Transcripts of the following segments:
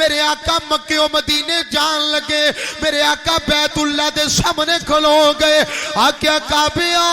मेरे आका मक्के मदीने जान लगे, मेरे आका बैतुल्ला दे सामने खलो गए। आख्या काबिया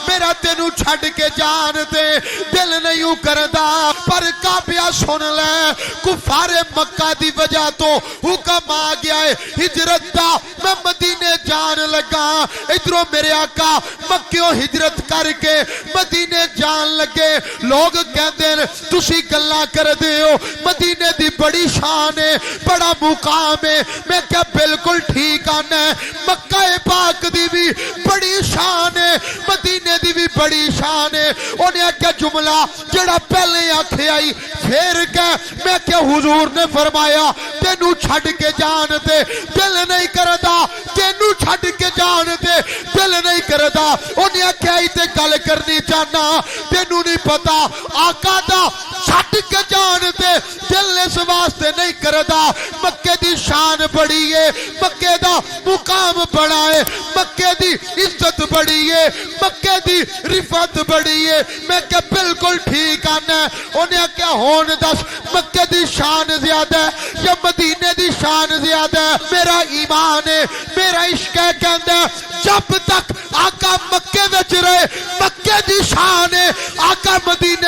मेरा तेनू छड़ के जान दे दिल नहीं करदा, पर काबिया सुन ले कुफारे मक्का दी वजह तो हुक्म आ गया है हिजरत दा, मैं मदीने जान लगा। इधरों मेरे आका मक्कियों हिजरत करके मदीने जान लगे। लोग कहते हैं तुसी गल्लां करदे हो, मदीने दी बड़ी शान है, बड़ा मुकाम है। मैं क्या बिल्कुल ठीक आना, मक्का पाक दी भी बड़ी शान है, मदीने दी भी बड़ी शान है। उन्हें आख्या जुमला जेड़ा पहले आख्या आई फिर क्या, मैं क्या हुजूर ने फरमाया तेनू छड़ के जान दे दिल नहीं करदा, तेनू छड़ के जान दे दिल नहीं करदा। उन्हें आख्या ते गल करनी चाहना, तेनू नहीं पता आका दा छड़ के जान दे दिल इस वास्ते नहीं करदा, मक्के दी शान बड़ी है, मक्के दा मुकाम बड़ा है, मक्के दी इज्जत बड़ी है, मक्के दी रिफत बड़ी है। मैं क्या बिल्कुल ठीक आना। उन्हें क्या होन दस मक्के दी शान ज्यादा है या मदीने दी शान ज्यादा है? मेरा ईमान है, मेरा इश्क है, कहंदा जब तक आका मक्के विच रहे मक्के दी शान है, आका मदीने